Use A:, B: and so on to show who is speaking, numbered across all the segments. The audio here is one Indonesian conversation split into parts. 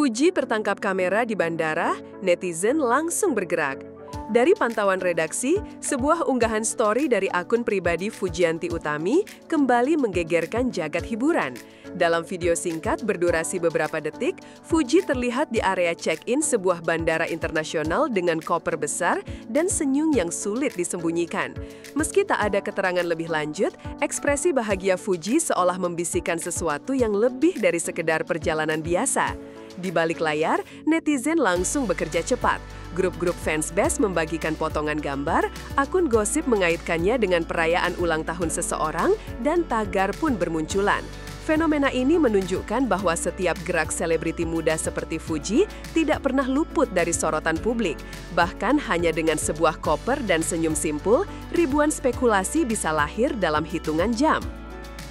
A: Fuji tertangkap kamera di bandara, netizen langsung bergerak. Dari pantauan redaksi, sebuah unggahan story dari akun pribadi Fujianti Utami kembali menggegerkan jagat hiburan. Dalam video singkat berdurasi beberapa detik, Fuji terlihat di area check-in sebuah bandara internasional dengan koper besar dan senyum yang sulit disembunyikan. Meski tak ada keterangan lebih lanjut, ekspresi bahagia Fuji seolah membisikkan sesuatu yang lebih dari sekedar perjalanan biasa. Di balik layar, netizen langsung bekerja cepat. Grup-grup fansbase membagikan potongan gambar, akun gosip mengaitkannya dengan perayaan ulang tahun seseorang, dan tagar pun bermunculan. Fenomena ini menunjukkan bahwa setiap gerak selebriti muda seperti Fuji tidak pernah luput dari sorotan publik. Bahkan hanya dengan sebuah koper dan senyum simpul, ribuan spekulasi bisa lahir dalam hitungan jam.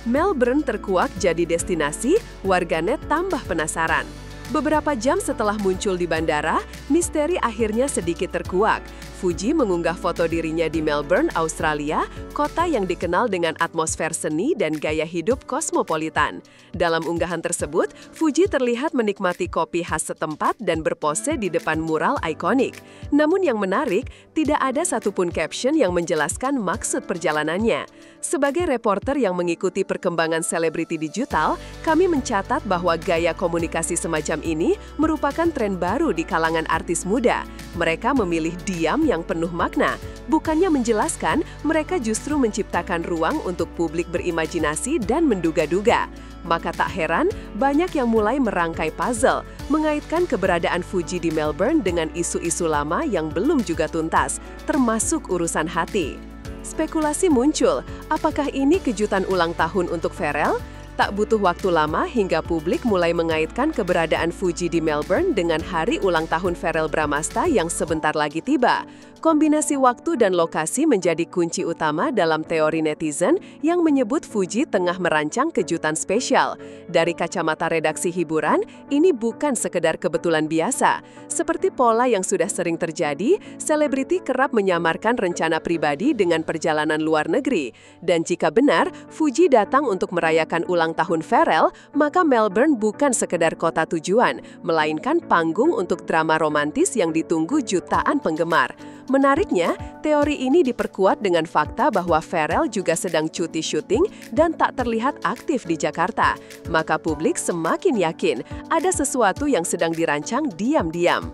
A: Melbourne terkuak jadi destinasi, warganet tambah penasaran. Beberapa jam setelah muncul di bandara, misteri akhirnya sedikit terkuak. Fuji mengunggah foto dirinya di Melbourne, Australia, kota yang dikenal dengan atmosfer seni dan gaya hidup kosmopolitan. Dalam unggahan tersebut, Fuji terlihat menikmati kopi khas setempat dan berpose di depan mural ikonik. Namun yang menarik, tidak ada satupun caption yang menjelaskan maksud perjalanannya. Sebagai reporter yang mengikuti perkembangan selebriti digital, kami mencatat bahwa gaya komunikasi semacam ini merupakan tren baru di kalangan artis muda. Mereka memilih diam yang penuh makna. Bukannya menjelaskan, mereka justru menciptakan ruang untuk publik berimajinasi dan menduga-duga. Maka tak heran, banyak yang mulai merangkai puzzle, mengaitkan keberadaan Fuji di Melbourne dengan isu-isu lama yang belum juga tuntas, termasuk urusan hati. Spekulasi muncul, apakah ini kejutan ulang tahun untuk Pharrell? Tak butuh waktu lama hingga publik mulai mengaitkan keberadaan Fuji di Melbourne dengan hari ulang tahun Pharrell Bramasta yang sebentar lagi tiba. Kombinasi waktu dan lokasi menjadi kunci utama dalam teori netizen yang menyebut Fuji tengah merancang kejutan spesial. Dari kacamata redaksi hiburan, ini bukan sekedar kebetulan biasa. Seperti pola yang sudah sering terjadi, selebriti kerap menyamarkan rencana pribadi dengan perjalanan luar negeri. Dan jika benar, Fuji datang untuk merayakan ulang tahun Pharrell, maka Melbourne bukan sekedar kota tujuan, melainkan panggung untuk drama romantis yang ditunggu jutaan penggemar. Menariknya, teori ini diperkuat dengan fakta bahwa Pharrell juga sedang cuti syuting dan tak terlihat aktif di Jakarta. Maka publik semakin yakin ada sesuatu yang sedang dirancang diam-diam.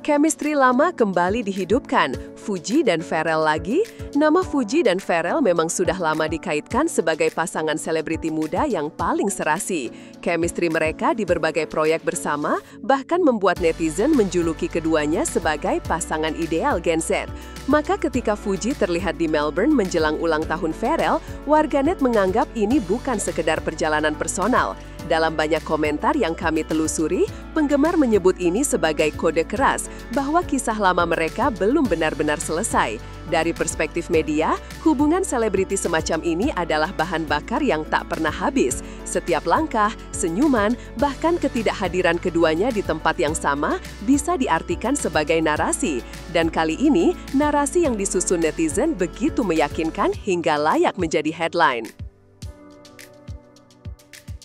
A: Chemistry lama kembali dihidupkan, Fuji dan Pharrell lagi. Nama Fuji dan Pharrell memang sudah lama dikaitkan sebagai pasangan selebriti muda yang paling serasi. Chemistry mereka di berbagai proyek bersama bahkan membuat netizen menjuluki keduanya sebagai pasangan ideal Gen Z. Maka ketika Fuji terlihat di Melbourne menjelang ulang tahun Pharrell, warganet menganggap ini bukan sekedar perjalanan personal. Dalam banyak komentar yang kami telusuri, penggemar menyebut ini sebagai kode keras bahwa kisah lama mereka belum benar-benar selesai. Dari perspektif media, hubungan selebriti semacam ini adalah bahan bakar yang tak pernah habis. Setiap langkah, senyuman, bahkan ketidakhadiran keduanya di tempat yang sama bisa diartikan sebagai narasi. Dan kali ini, narasi yang disusun netizen begitu meyakinkan hingga layak menjadi headline.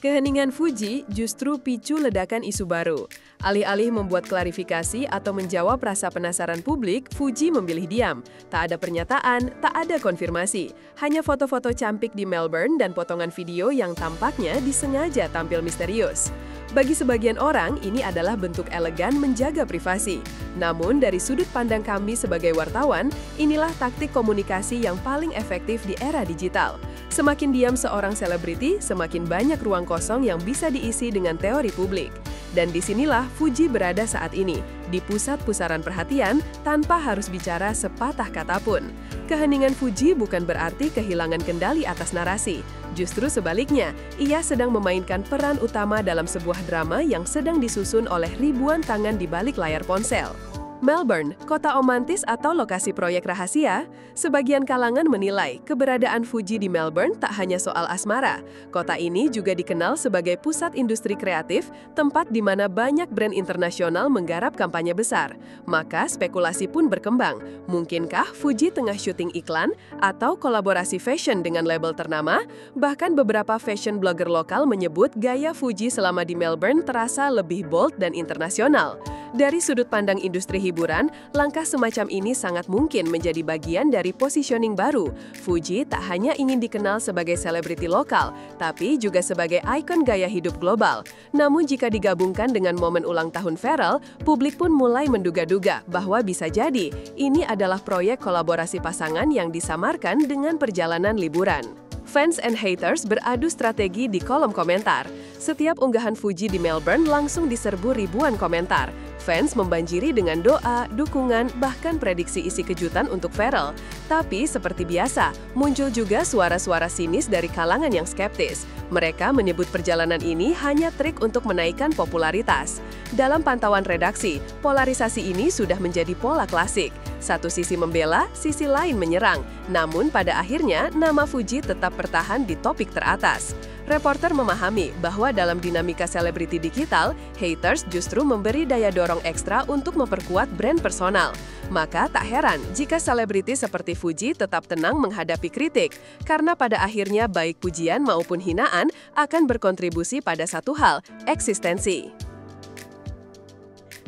A: Keheningan Fuji justru picu ledakan isu baru. Alih-alih membuat klarifikasi atau menjawab rasa penasaran publik, Fuji memilih diam. Tak ada pernyataan, tak ada konfirmasi. Hanya foto-foto campik di Melbourne dan potongan video yang tampaknya disengaja tampil misterius. Bagi sebagian orang, ini adalah bentuk elegan menjaga privasi. Namun, dari sudut pandang kami sebagai wartawan, inilah taktik komunikasi yang paling efektif di era digital. Semakin diam seorang selebriti, semakin banyak ruang kosong yang bisa diisi dengan teori publik. Dan disinilah Fuji berada saat ini, di pusat pusaran perhatian tanpa harus bicara sepatah kata pun. Keheningan Fuji bukan berarti kehilangan kendali atas narasi. Justru sebaliknya, ia sedang memainkan peran utama dalam sebuah drama yang sedang disusun oleh ribuan tangan di balik layar ponsel. Melbourne, kota romantis atau lokasi proyek rahasia? Sebagian kalangan menilai keberadaan Fuji di Melbourne tak hanya soal asmara. Kota ini juga dikenal sebagai pusat industri kreatif, tempat di mana banyak brand internasional menggarap kampanye besar. Maka spekulasi pun berkembang. Mungkinkah Fuji tengah syuting iklan atau kolaborasi fashion dengan label ternama? Bahkan beberapa fashion blogger lokal menyebut gaya Fuji selama di Melbourne terasa lebih bold dan internasional. Dari sudut pandang industri hiburan, langkah semacam ini sangat mungkin menjadi bagian dari positioning baru. Fuji tak hanya ingin dikenal sebagai selebriti lokal, tapi juga sebagai ikon gaya hidup global. Namun jika digabungkan dengan momen ulang tahun Pharrell, publik pun mulai menduga-duga bahwa bisa jadi ini adalah proyek kolaborasi pasangan yang disamarkan dengan perjalanan liburan. Fans and haters beradu strategi di kolom komentar. Setiap unggahan Fuji di Melbourne langsung diserbu ribuan komentar. Fans membanjiri dengan doa, dukungan, bahkan prediksi isi kejutan untuk Pharrell. Tapi seperti biasa, muncul juga suara-suara sinis dari kalangan yang skeptis. Mereka menyebut perjalanan ini hanya trik untuk menaikkan popularitas. Dalam pantauan redaksi, polarisasi ini sudah menjadi pola klasik. Satu sisi membela, sisi lain menyerang. Namun pada akhirnya, nama Fuji tetap bertahan di topik teratas. Reporter memahami bahwa dalam dinamika selebriti digital, haters justru memberi daya dorong ekstra untuk memperkuat brand personal. Maka tak heran jika selebriti seperti Fuji tetap tenang menghadapi kritik, karena pada akhirnya baik pujian maupun hinaan akan berkontribusi pada satu hal, eksistensi.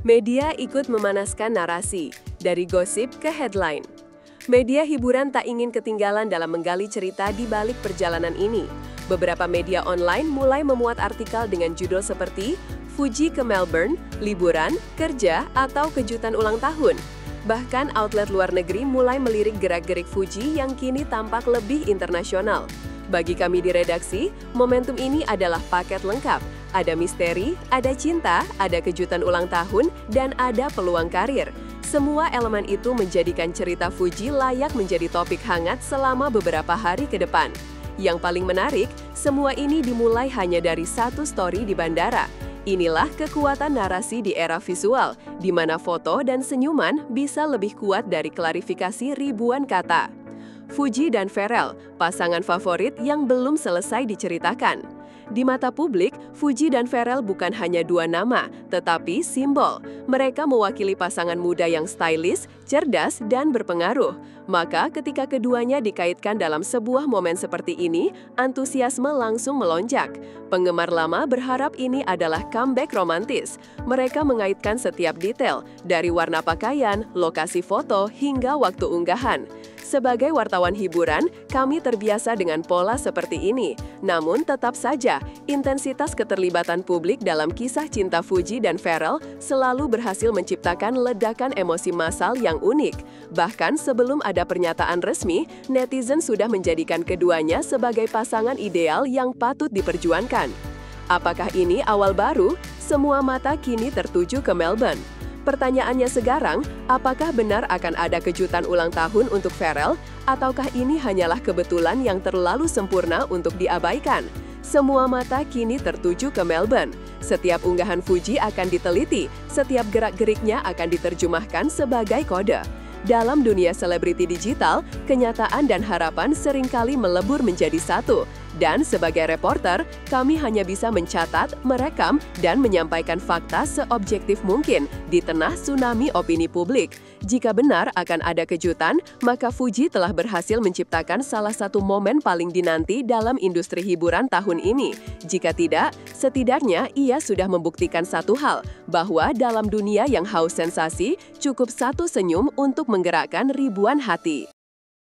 A: Media ikut memanaskan narasi, dari gosip ke headline. Media hiburan tak ingin ketinggalan dalam menggali cerita di balik perjalanan ini. Beberapa media online mulai memuat artikel dengan judul seperti Fuji ke Melbourne, liburan, kerja, atau kejutan ulang tahun. Bahkan outlet luar negeri mulai melirik gerak-gerik Fuji yang kini tampak lebih internasional. Bagi kami di redaksi, momentum ini adalah paket lengkap. Ada misteri, ada cinta, ada kejutan ulang tahun, dan ada peluang karir. Semua elemen itu menjadikan cerita Fuji layak menjadi topik hangat selama beberapa hari ke depan. Yang paling menarik, semua ini dimulai hanya dari satu story di bandara. Inilah kekuatan narasi di era visual, di mana foto dan senyuman bisa lebih kuat dari klarifikasi ribuan kata. Fuji dan Pharrell, pasangan favorit yang belum selesai diceritakan. Di mata publik, Fuji dan Pharrell bukan hanya dua nama, tetapi simbol. Mereka mewakili pasangan muda yang stylish, cerdas, dan berpengaruh. Maka ketika keduanya dikaitkan dalam sebuah momen seperti ini, antusiasme langsung melonjak. Penggemar lama berharap ini adalah comeback romantis. Mereka mengaitkan setiap detail, dari warna pakaian, lokasi foto, hingga waktu unggahan. Sebagai wartawan hiburan, kami terbiasa dengan pola seperti ini. Namun tetap saja, intensitas keterlibatan publik dalam kisah cinta Fuji dan Pharrell selalu berhasil menciptakan ledakan emosi massal yang unik. Bahkan sebelum ada pernyataan resmi, netizen sudah menjadikan keduanya sebagai pasangan ideal yang patut diperjuangkan. Apakah ini awal baru? Semua mata kini tertuju ke Melbourne. Pertanyaannya sekarang, apakah benar akan ada kejutan ulang tahun untuk Pharrell, ataukah ini hanyalah kebetulan yang terlalu sempurna untuk diabaikan? Semua mata kini tertuju ke Melbourne. Setiap unggahan Fuji akan diteliti, setiap gerak-geriknya akan diterjemahkan sebagai kode. Dalam dunia selebriti digital, kenyataan dan harapan seringkali melebur menjadi satu. Dan sebagai reporter, kami hanya bisa mencatat, merekam, dan menyampaikan fakta seobjektif mungkin di tengah tsunami opini publik. Jika benar akan ada kejutan, maka Fuji telah berhasil menciptakan salah satu momen paling dinanti dalam industri hiburan tahun ini. Jika tidak, setidaknya ia sudah membuktikan satu hal, bahwa dalam dunia yang haus sensasi, cukup satu senyum untuk menggerakkan ribuan hati.